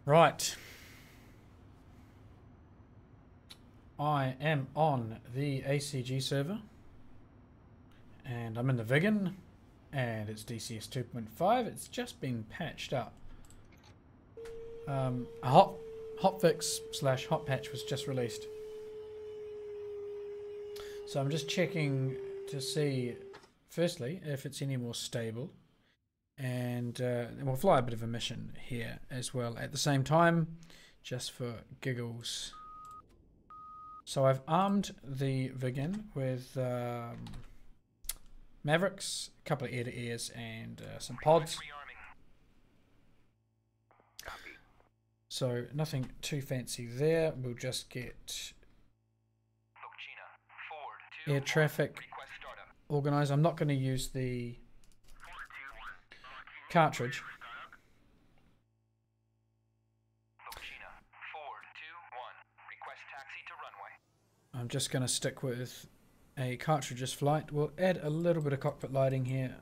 Right. I am on the ACG server and I'm in the Viggen and it's DCS 2.5. It's just been patched up. A hotfix / hot patch was just released. So I'm just checking to see, firstly, if it's any more stable. And we'll fly a bit of a mission here as well at the same time, just for giggles. So I've armed the Viggen with Mavericks, a couple of air-to-airs and some pods. So nothing too fancy there. We'll just get air traffic organised. I'm not going to use the cartridge. I'm just going to stick with a cartridge's flight. We'll add a little bit of cockpit lighting here.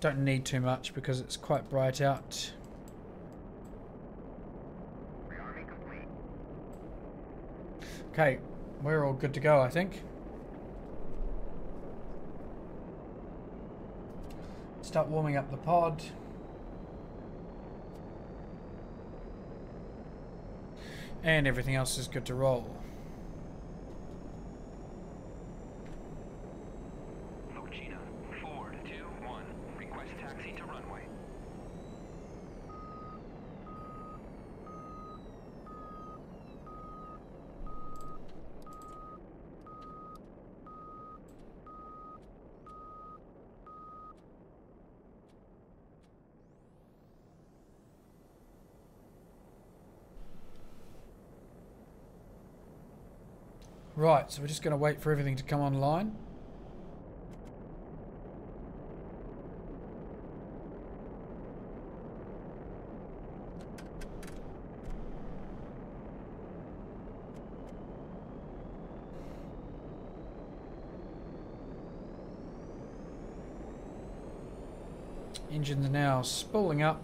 Don't need too much because it's quite bright out. Okay, we're all good to go, I think. Start warming up the pod. And everything else is good to roll. Right, so we're just going to wait for everything to come online. Engines are now spooling up.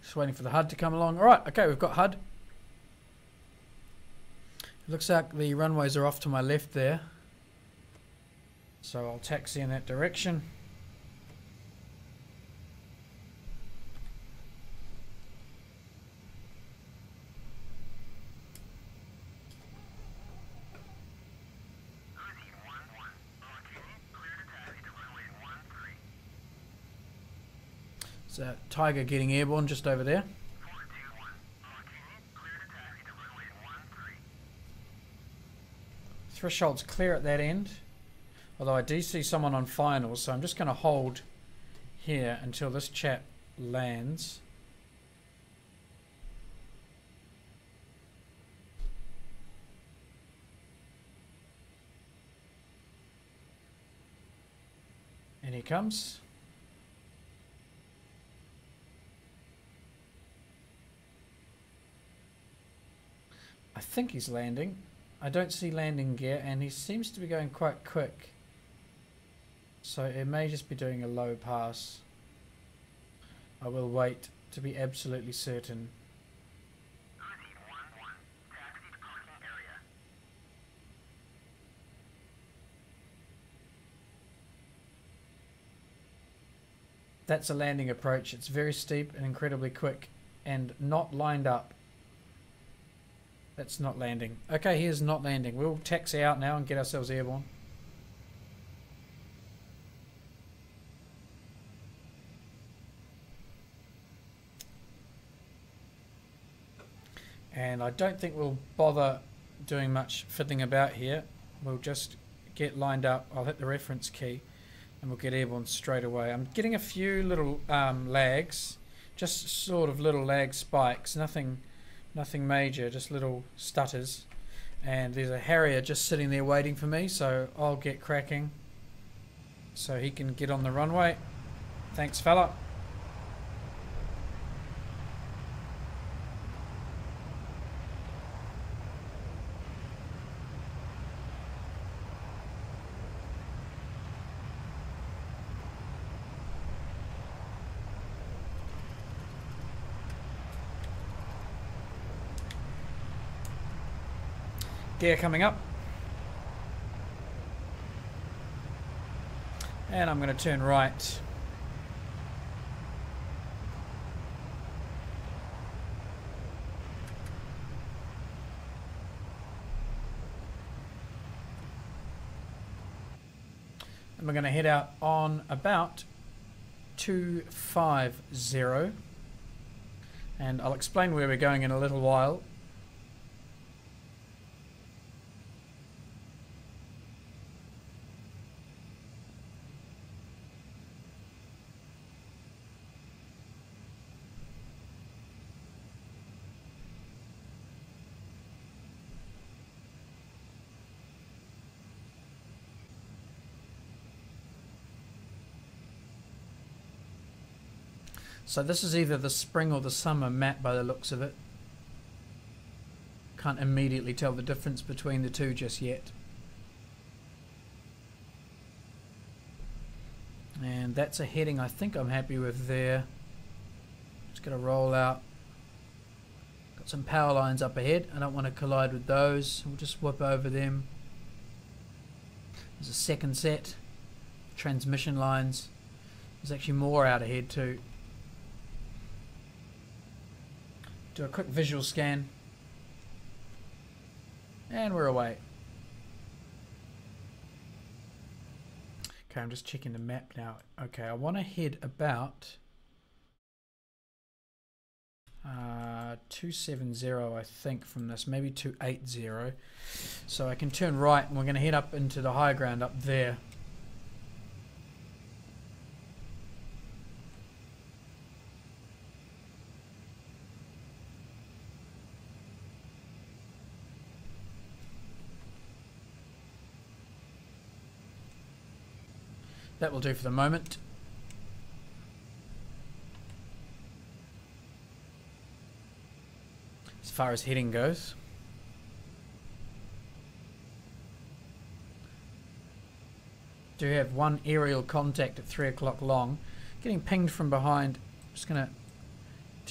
Just waiting for the HUD to come along. Alright, okay, we've got HUD. It looks like the runways are off to my left there. So I'll taxi in that direction. So Tiger getting airborne just over there. Threshold's clear at that end. Although I do see someone on finals, so I'm just going to hold here until this chap lands. And he comes. I think he's landing. I don't see landing gear, and he seems to be going quite quick. So it may just be doing a low pass. I will wait to be absolutely certain. That's a landing approach. It's very steep and incredibly quick and not lined up. That's not landing. Okay, here's not landing. We'll taxi out now and get ourselves airborne. And I don't think we'll bother doing much fiddling about here. We'll just get lined up. I'll hit the reference key and we'll get airborne straight away. I'm getting a few little lags, just sort of little lag spikes, nothing major, just little stutters. And there's a Harrier just sitting there waiting for me, so I'll get cracking. so he can get on the runway. Thanks, fella. Gear coming up. And I'm going to turn right. And we're going to head out on about 250. And I'll explain where we're going in a little while. So this is either the spring or the summer map by the looks of it. Can't immediately tell the difference between the two just yet. And that's a heading I think I'm happy with there. Just going to roll out. Got some power lines up ahead. I don't want to collide with those. We'll just whip over them. There's a second set. Transmission lines. There's actually more out ahead too. Do a quick visual scan. And we're away. Okay, I'm just checking the map now. Okay, I want to head about 270, I think, from this, maybe 280. So I can turn right, and we're going to head up into the high ground up there. That will do for the moment. As far as heading goes. Do have one aerial contact at 3 o'clock long. Getting pinged from behind. Just going to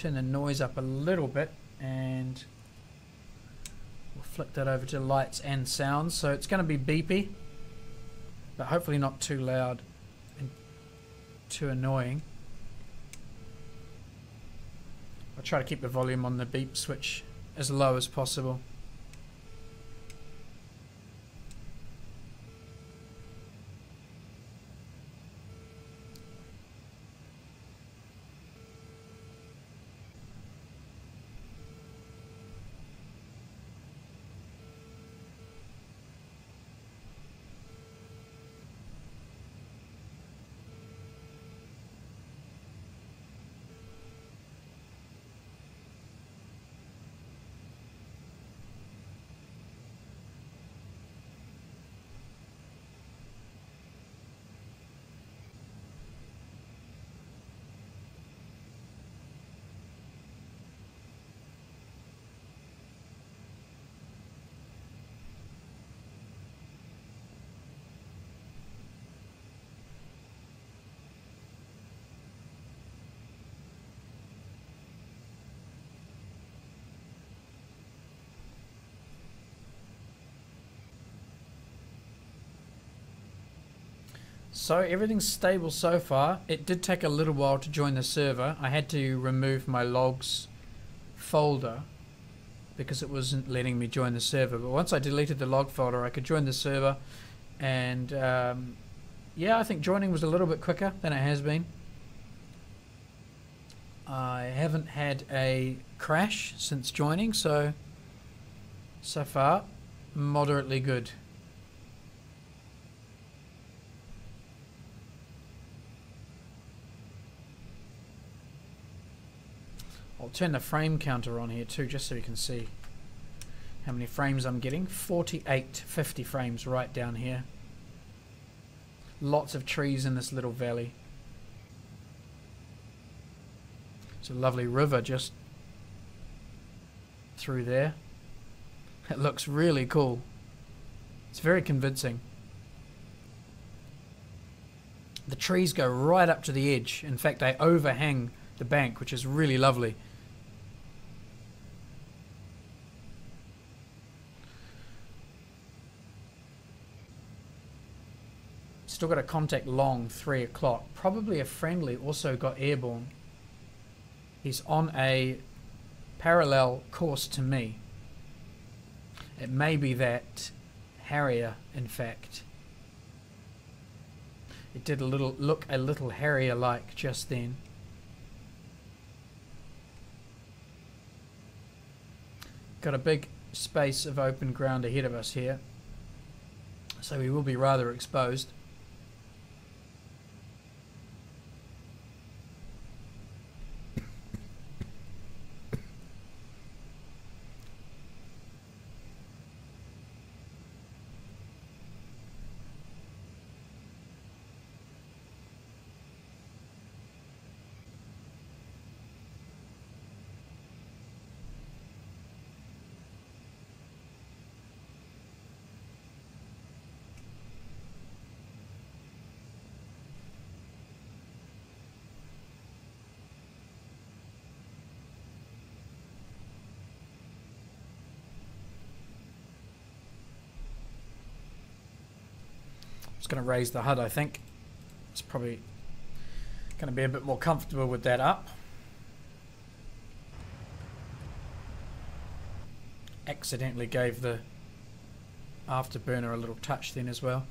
turn the noise up a little bit and we'll flick that over to lights and sounds. So it's going to be beepy, but hopefully not too loud. Too annoying. I'll try to keep the volume on the beep switch as low as possible. So everything's stable so far. It did take a little while to join the server. I had to remove my logs folder because it wasn't letting me join the server. But once I deleted the log folder, I could join the server. And yeah, I think joining was a little bit quicker than it has been. I haven't had a crash since joining, so far moderately good. I'll turn the frame counter on here too, just so you can see how many frames I'm getting. 4850 frames right down here. Lots of trees in this little valley. It's a lovely river just through there. It looks really cool. It's very convincing. The trees go right up to the edge. In fact, they overhang the bank, which is really lovely. Still got a contact long, 3 o'clock. Probably a friendly also got airborne. He's on a parallel course to me. It may be that Harrier, in fact. It did look a little Harrier-like just then. Got a big space of open ground ahead of us here, so we will be rather exposed. Going to raise the HUD, I think. It's probably going to be a bit more comfortable with that up. Accidentally gave the afterburner a little touch then as well.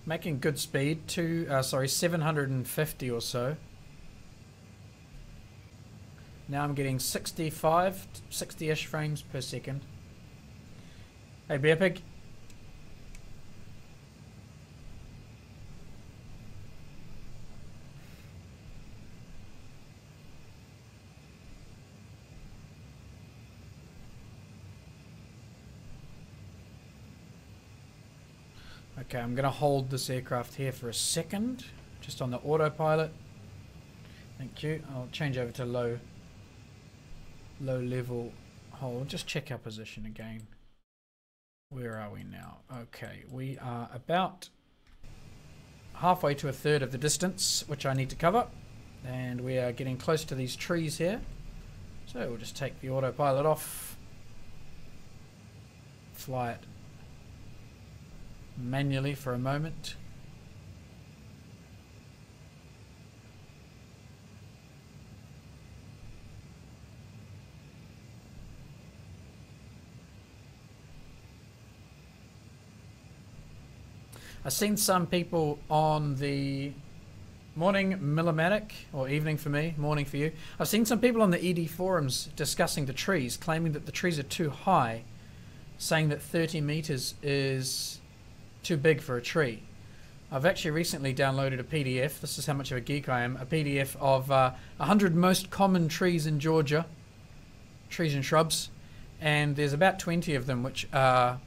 Making good speed, 750 or so. Now I'm getting 65, 60-ish frames per second. Hey, Bear Pig. Okay, I'm going to hold this aircraft here for a second, just on the autopilot. Thank you. I'll change over to low level hold. Just check our position again. Where are we now? Okay, we are about halfway to a third of the distance which I need to cover, and we are getting close to these trees here. So we'll just take the autopilot off, fly it manually for a moment. I've seen some people on the morning Millimatic, or evening for me, morning for you. I've seen some people on the ED forums discussing the trees, claiming that the trees are too high, saying that 30 meters is too big for a tree. I've actually recently downloaded a PDF, this is how much of a geek I am, a PDF of 100 most common trees in Georgia, trees and shrubs, and there's about 20 of them which are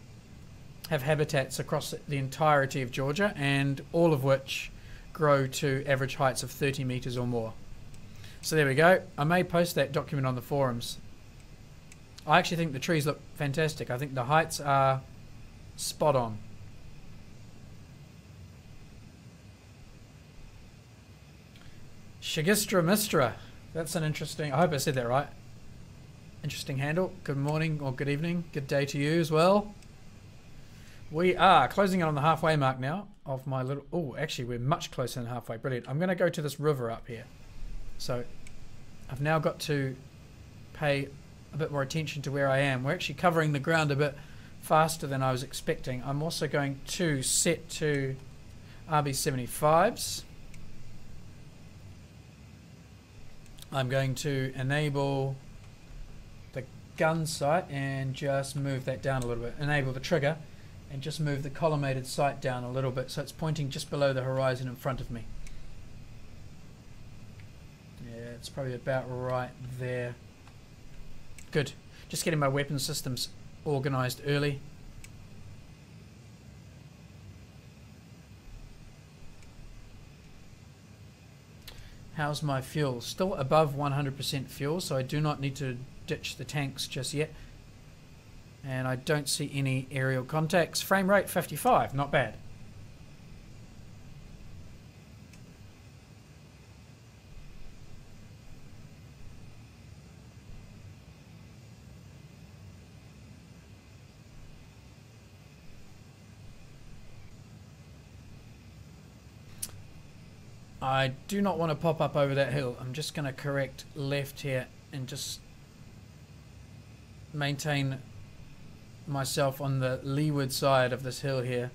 have habitats across the entirety of Georgia, and all of which grow to average heights of 30 meters or more. So there we go. I may post that document on the forums. I actually think the trees look fantastic. I think the heights are spot on. Shigistra Mistra. That's an interesting, I hope I said that right. Interesting handle. Good morning or good evening. Good day to you as well. We are closing in on the halfway mark now of my little... Oh, actually, we're much closer than halfway. Brilliant. I'm going to go to this river up here. So I've now got to pay a bit more attention to where I am. We're actually covering the ground a bit faster than I was expecting. I'm also going to set to RB75s. I'm going to enable the gun sight and just move that down a little bit. Enable the trigger. And just move the collimated sight down a little bit so it's pointing just below the horizon in front of me. Yeah, it's probably about right there. Good. Just getting my weapon systems organized early. How's my fuel? Still above 100% fuel, so I do not need to ditch the tanks just yet. And I don't see any aerial contacts. Frame rate 55, not bad. I do not want to pop up over that hill. I'm just going to correct left here and just maintain myself on the leeward side of this hill here.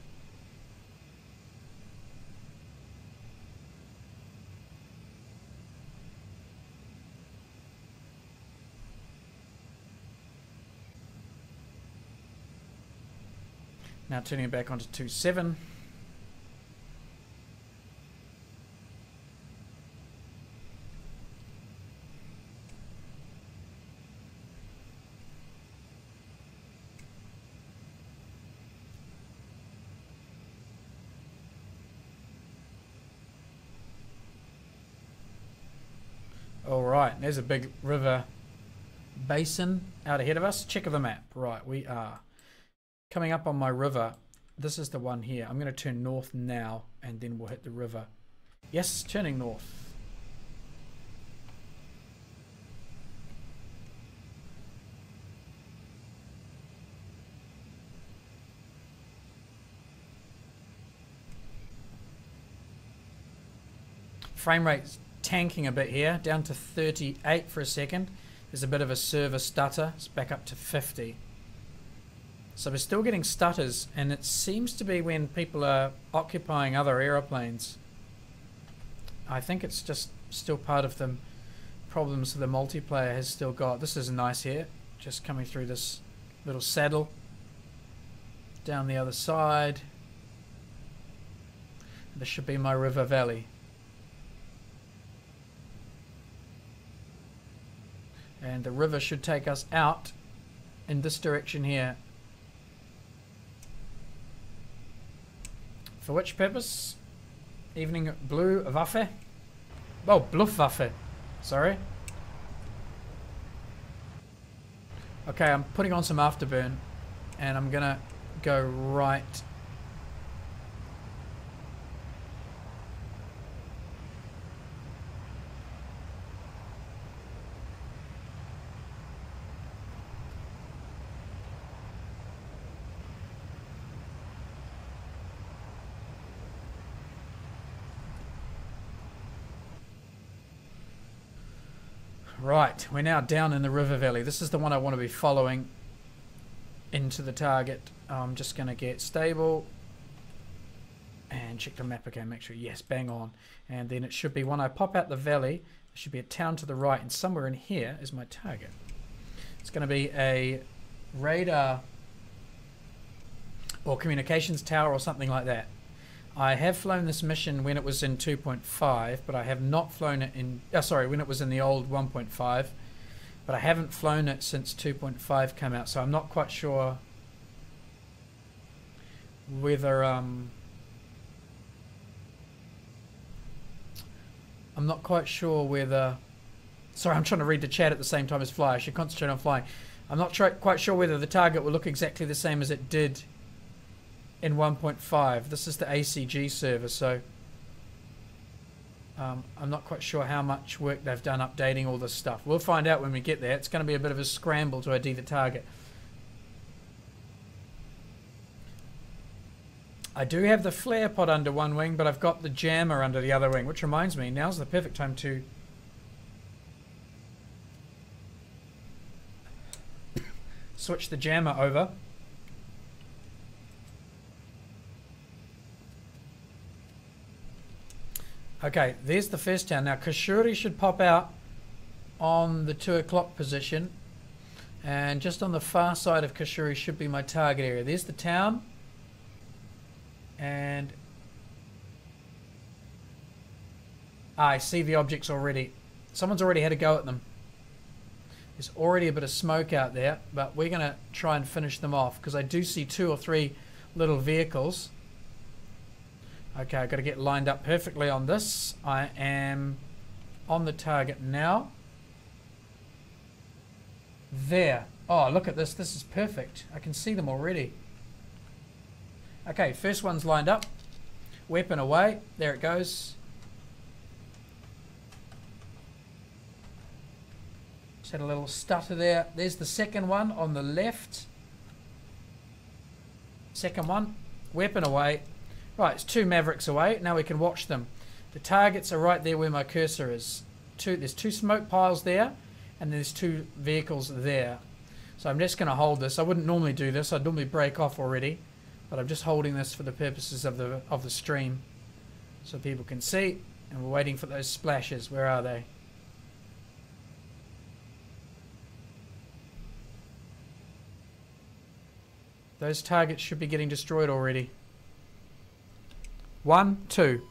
Now turning it back onto 2.7. Alright, there's a big river basin out ahead of us. Check of the map. Right, we are coming up on my river. This is the one here. I'm going to turn north now and then we'll hit the river. Yes, turning north. Frame rate's tanking a bit here, down to 38 for a second. There's a bit of a server stutter. It's back up to 50. So we're still getting stutters, and it seems to be when people are occupying other aeroplanes. I think it's just still part of the problems the multiplayer has still got. This is nice here, just coming through this little saddle. Down the other side. This should be my river valley. And the river should take us out in this direction here. For which purpose? Evening blue Waffe? Oh, Bluffwaffe. Sorry. Okay, I'm putting on some afterburn. And I'm gonna go right. Right, we're now down in the river valley. This is the one I want to be following into the target. I'm just going to get stable and check the map again, make sure, yes, bang on. And then it should be when I pop out the valley, there should be a town to the right, and somewhere in here is my target. It's going to be a radar or communications tower or something like that. I have flown this mission when it was in 2.5, but I have not flown it in, when it was in the old 1.5, but I haven't flown it since 2.5 came out, so I'm not quite sure whether, I'm not quite sure whether, sorry, I'm trying to read the chat at the same time as fly. I should concentrate on flying. I'm not quite sure whether the target will look exactly the same as it did in 1.5. This is the ACG server, so I'm not quite sure how much work they've done updating all this stuff. We'll find out when we get there. It's going to be a bit of a scramble to ID the target. I do have the flare pod under one wing, but I've got the jammer under the other wing, which reminds me, now's the perfect time to switch the jammer over. Okay, there's the first town. Now, Kashuri should pop out on the 2 o'clock position. And just on the far side of Kashuri should be my target area. There's the town. And I see the objects already. Someone's already had a go at them. There's already a bit of smoke out there, but we're going to try and finish them off because I do see 2 or 3 little vehicles. Okay, I've got to get lined up perfectly on this. I am on the target now. There. Oh, look at this. This is perfect. I can see them already. Okay, first one's lined up. Weapon away. There it goes. Just had a little stutter there. There's the second one on the left. Second one. Weapon away. Right, it's 2 Mavericks away. Now we can watch them. The targets are right there where my cursor is. There's 2 smoke piles there, and there's 2 vehicles there. So I'm just going to hold this. I wouldn't normally do this. I'd normally break off already, but I'm just holding this for the purposes of the stream, so people can see. And we're waiting for those splashes. Where are they? Those targets should be getting destroyed already. 1, 2.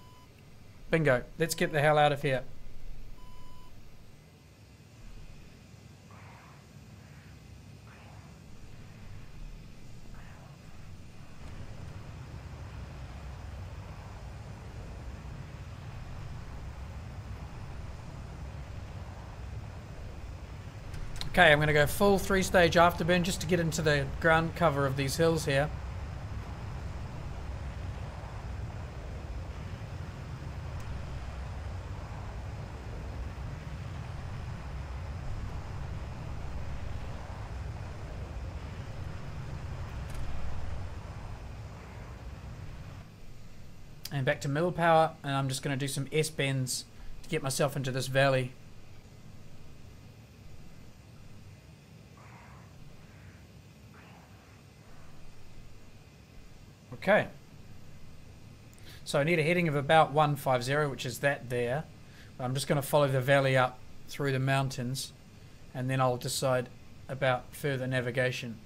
Bingo. Let's get the hell out of here. Okay, I'm going to go full 3-stage afterburn just to get into the ground cover of these hills here. And back to middle power, and I'm just going to do some S-bends to get myself into this valley. Okay. So I need a heading of about 150, which is that there. I'm just going to follow the valley up through the mountains, and then I'll decide about further navigation.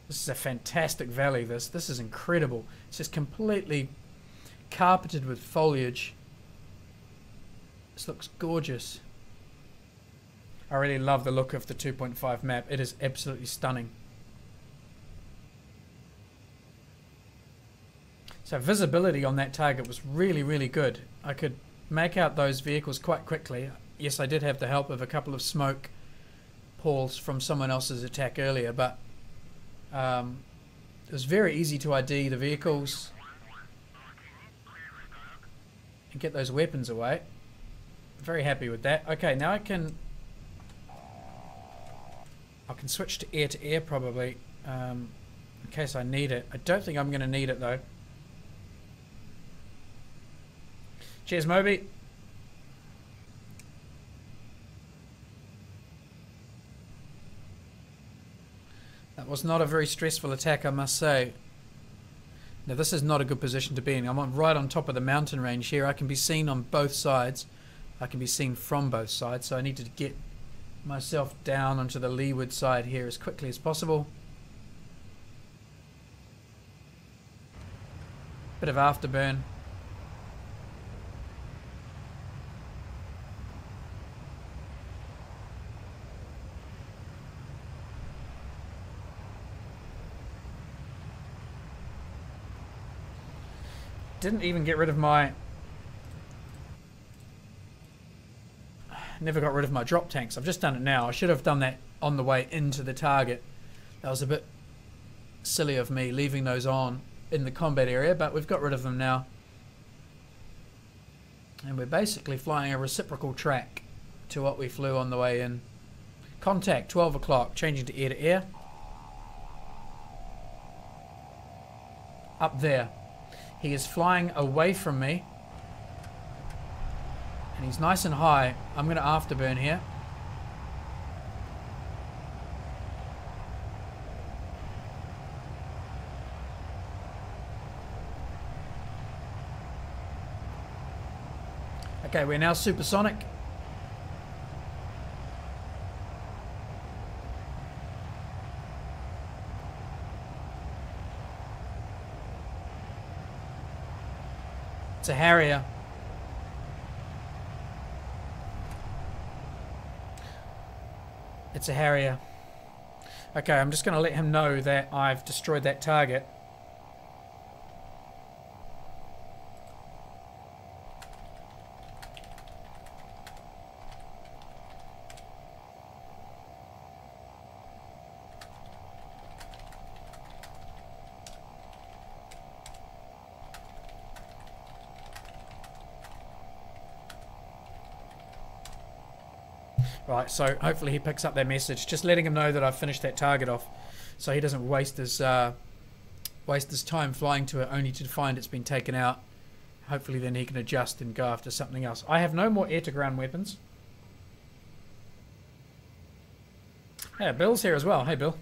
This is a fantastic valley, this is incredible. It's just completely carpeted with foliage. This looks gorgeous. I really love the look of the 2.5 map. It is absolutely stunning. So visibility on that target was really, really good. I could make out those vehicles quite quickly. Yes, I did have the help of a couple of smoke palls from someone else's attack earlier, but it was very easy to ID the vehicles and get those weapons away. Very happy with that. Okay, now I can switch to air probably, in case I need it. I don't think I'm going to need it though. Cheers, Moby. That was not a very stressful attack, I must say. Now this is not a good position to be in. I'm right on top of the mountain range here. I can be seen on both sides. I can be seen from both sides, so I need to get myself down onto the leeward side here as quickly as possible. Bit of afterburn. Didn't even get rid of my... Never got rid of my drop tanks. I've just done it now. I should have done that on the way into the target. That was a bit silly of me, leaving those on in the combat area, but we've got rid of them now. And we're basically flying a reciprocal track to what we flew on the way in. Contact, 12 o'clock, changing to air. Up there. He is flying away from me. And he's nice and high. I'm going to afterburn here. Okay, we're now supersonic. It's a Harrier. It's a Harrier. Okay, I'm just going to let him know that I've destroyed that target. Right, so hopefully he picks up that message. Just letting him know that I've finished that target off, so he doesn't waste his time flying to it only to find it's been taken out. Hopefully then he can adjust and go after something else. I have no more air-to-ground weapons. Yeah, Bill's here as well. Hey, Bill.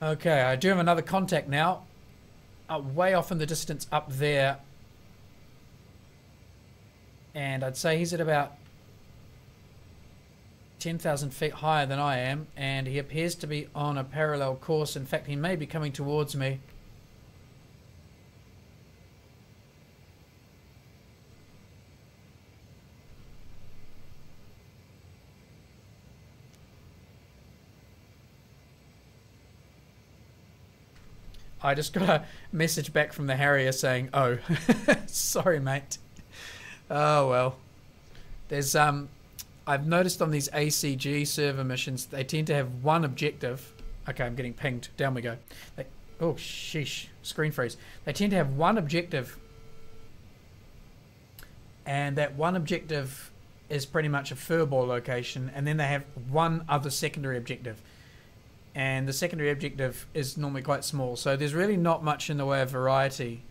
Okay, I do have another contact now. Way off in the distance up there. And I'd say he's at about 10,000 feet higher than I am. And he appears to be on a parallel course. In fact, he may be coming towards me. I just got a message back from the Harrier saying, "Oh, sorry, mate." Oh well. There's I've noticed on these ACG server missions they tend to have one objective. Okay, I'm getting pinged. Down we go. Oh sheesh, screen freeze. They tend to have one objective, and that one objective is pretty much a furball location, and then they have one other secondary objective. And the secondary objective is normally quite small, so there's really not much in the way of variety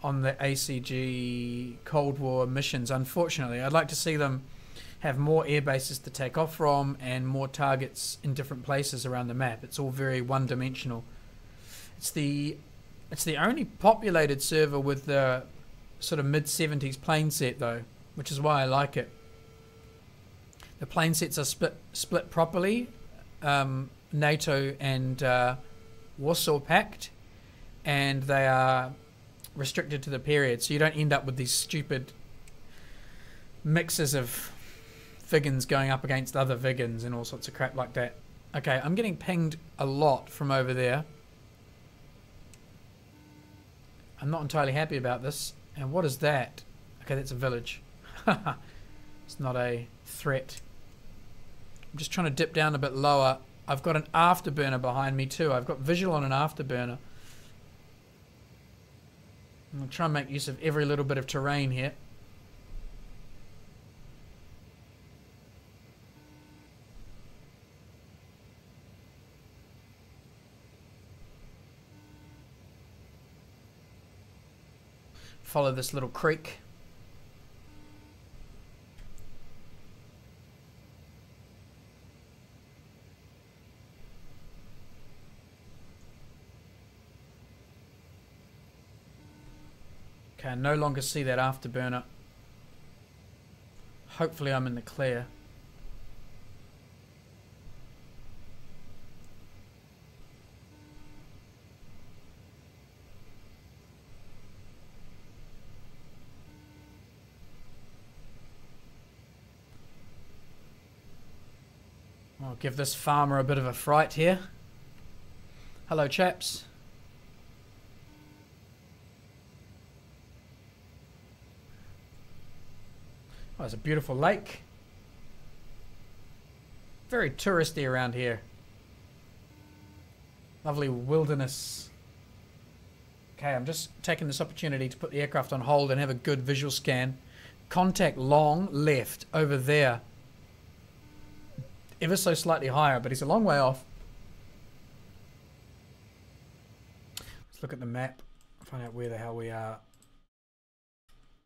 on the ACG Cold War missions, unfortunately. I'd like to see them have more air bases to take off from and more targets in different places around the map. It's all very one-dimensional. It's the only populated server with the sort of mid-70s plane set, though, which is why I like it. The plane sets are split properly. NATO and Warsaw Pact, and they are restricted to the period, so you don't end up with these stupid mixes of Viggens going up against other Viggens and all sorts of crap like that. Okay, I'm getting pinged a lot from over there. I'm not entirely happy about this. And what is that? Okay, that's a village. It's not a threat. I'm just trying to dip down a bit lower. I've got an afterburner behind me too. I've got visual on an afterburner. I'm going to try and make use of every little bit of terrain here. Follow this little creek. Okay, I no longer see that afterburner. Hopefully I'm in the clear. I'll give this farmer a bit of a fright here. Hello, chaps. Oh, there's a beautiful lake. Very touristy around here. Lovely wilderness. Okay, I'm just taking this opportunity to put the aircraft on hold and have a good visual scan. Contact long left over there. Ever so slightly higher, but he's a long way off. Let's look at the map, find out where the hell we are.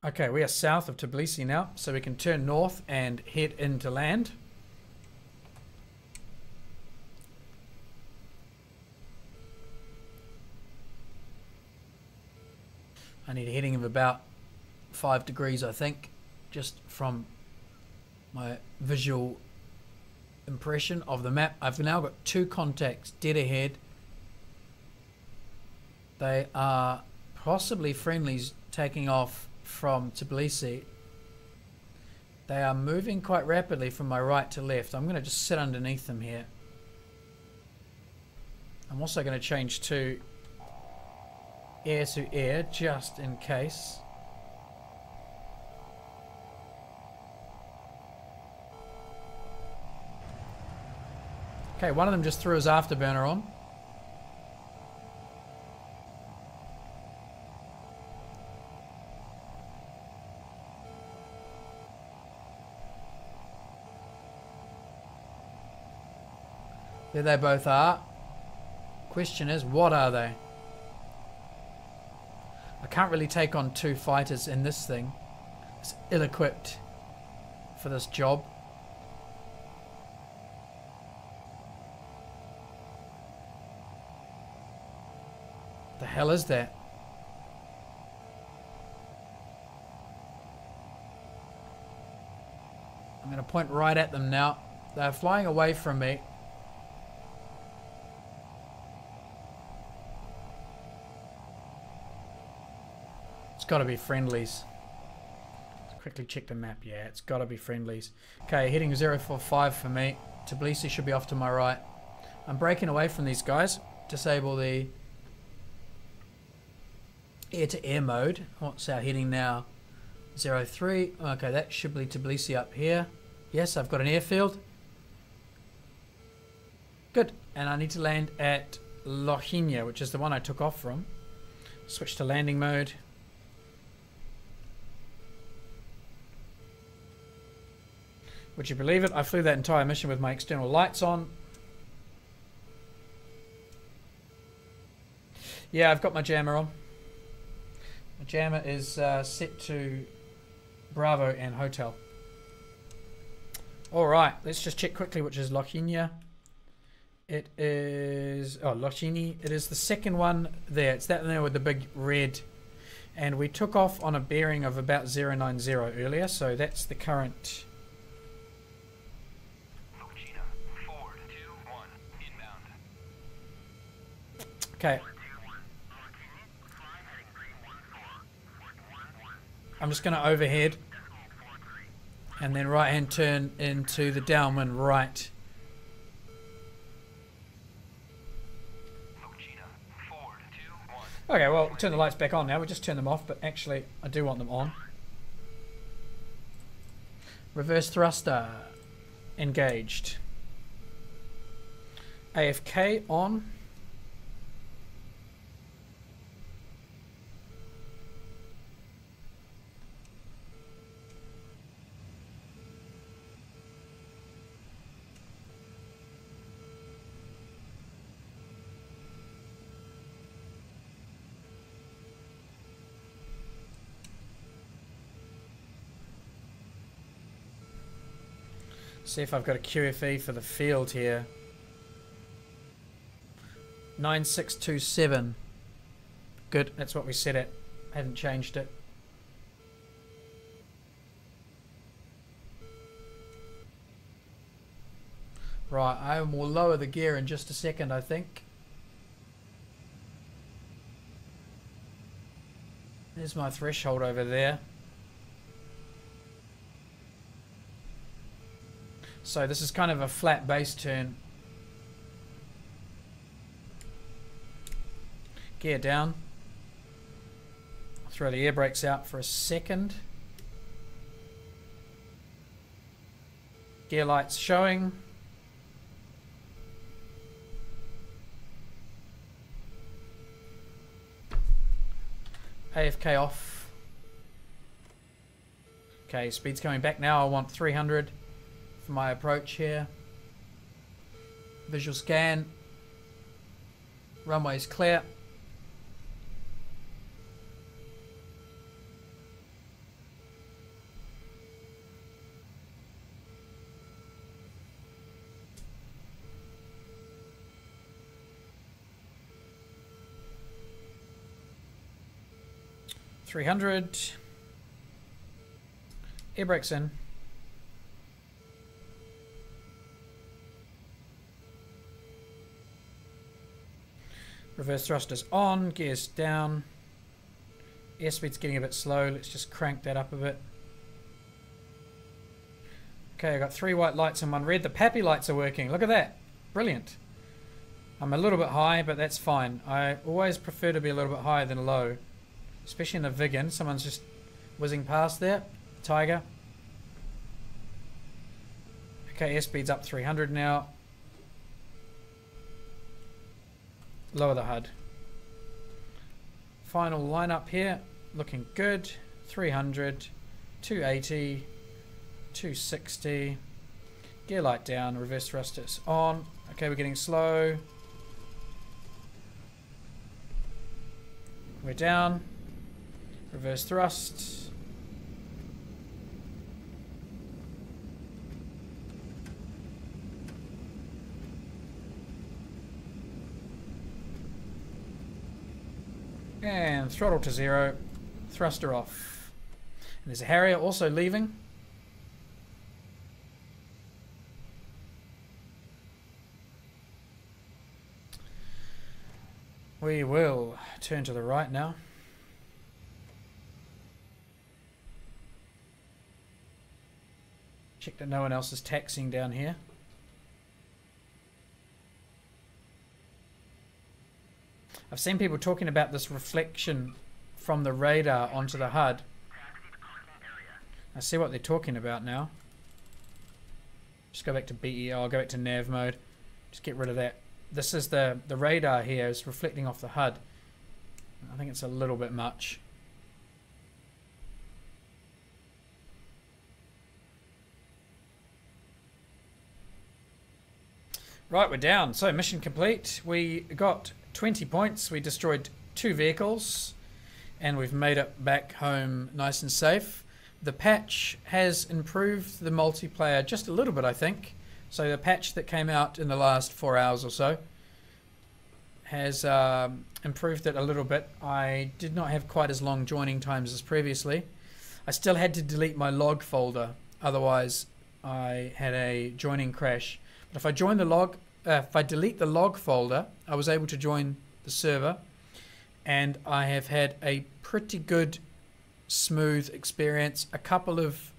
Okay, we are south of Tbilisi now, so we can turn north and head into land. I need a heading of about 5 degrees, I think, just from my visual impression of the map. I've now got 2 contacts dead ahead. They are possibly friendlies taking off from Tbilisi. They are moving quite rapidly from my right to left. I'm going to just sit underneath them here. I'm also going to change to air to air just in case. Okay, one of them just threw his afterburner on. There they both are. Question is, what are they? I can't really take on 2 fighters in this thing. It's ill-equipped for this job. The hell is that? I'm going to point right at them now. They're flying away from me. It's got to be friendlies. Let's quickly check the map. Yeah, it's got to be friendlies. Okay, heading 045 for me. Tbilisi should be off to my right. I'm breaking away from these guys. Disable the air-to-air mode. What's our heading now? 03. Okay, that should be Tbilisi up here. Yes, I've got an airfield. Good. And I need to land at Lohinia, which is the one I took off from. Switch to landing mode. Would you believe it? I flew that entire mission with my external lights on. Yeah, I've got my jammer on. My jammer is set to Bravo and Hotel. Alright, let's just check quickly which is Lohinia. It is... Oh, Lochini. It is the second one there. It's that there with the big red. And we took off on a bearing of about 090 earlier, so that's the current... Okay. I'm just going to overhead and then right hand turn into the downwind right. Okay, well, turn the lights back on now. We just turned them off, but actually I do want them on. Reverse thruster engaged. AFK on. See if I've got a QFE for the field here. 9627. Good, that's what we set it. Haven't changed it. Right, I will lower the gear in just a second, I think. There's my threshold over there. So this is kind of a flat base turn. Gear down. Throw the air brakes out for a second. Gear lights showing. AFK off. Okay, speed's coming back now. I want 300 for my approach here. Visual scan. Runway's clear. .300. Air brakes in. Reverse thrusters on, gears down. Airspeed's getting a bit slow. Let's just crank that up a bit. Okay, I got 3 white lights and 1 red. The PAPI lights are working. Look at that. Brilliant. I'm a little bit high, but that's fine. I always prefer to be a little bit higher than low. Especially in the Viggen. Someone's just whizzing past there. Tiger. Okay, airspeed's up 300 now. Lower the HUD. Final lineup here. Looking good. 300. 280. 260. Gear light down. Reverse thrusters on. Okay, we're getting slow. We're down. Reverse thrust. And throttle to 0. Thruster off. And there's a Harrier also leaving. We will turn to the right now. Check that no one else is taxiing down here. I've seen people talking about this reflection from the radar onto the HUD. I see what they're talking about now. Just go back to BE. I'll go back to nav mode. Just get rid of that. This is the radar here is reflecting off the HUD. I think it's a little bit much. Right, we're down. So mission complete. We got 20 points. We destroyed 2 vehicles and we've made it back home nice and safe. The patch has improved the multiplayer just a little bit, I think. So the patch that came out in the last 4 hours or so has improved it a little bit. I did not have quite as long joining times as previously. I still had to delete my log folder, otherwise I had a joining crash. But if I join the log, if I delete the log folder, I was able to join the server, and I have had a pretty good, smooth experience. A couple of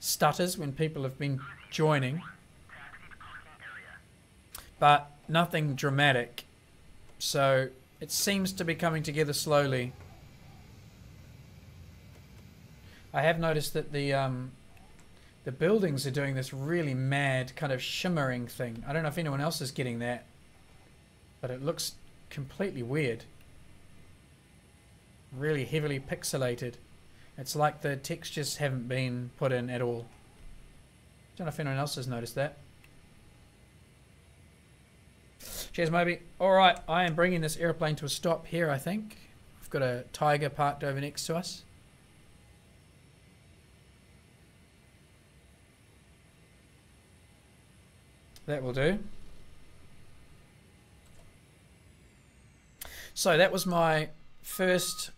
stutters when people have been joining, but nothing dramatic. So it seems to be coming together slowly. I have noticed that the buildings are doing this really mad kind of shimmering thing. I don't know if anyone else is getting that, but it looks completely weird. Really heavily pixelated. It's like the textures haven't been put in at all. Don't know if anyone else has noticed that. Cheers, Moby. Alright, I am bringing this airplane to a stop here, I think. We've got a Tiger parked over next to us. That will do. So that was my first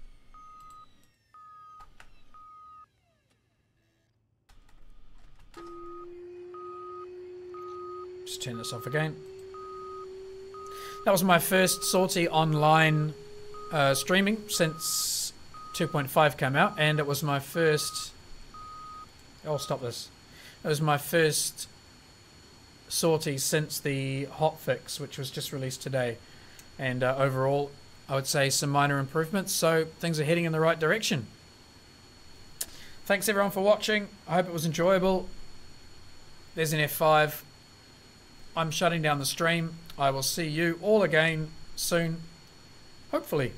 just turn this off again. That was my first sortie online streaming since 2.5 came out, and it was my first... I'll stop this. It was my first sortie since the hotfix, which was just released today, and overall I would say some minor improvements, so things are heading in the right direction. Thanks everyone for watching. I hope it was enjoyable. There's an F5. I'm shutting down the stream. I will see you all again soon, hopefully.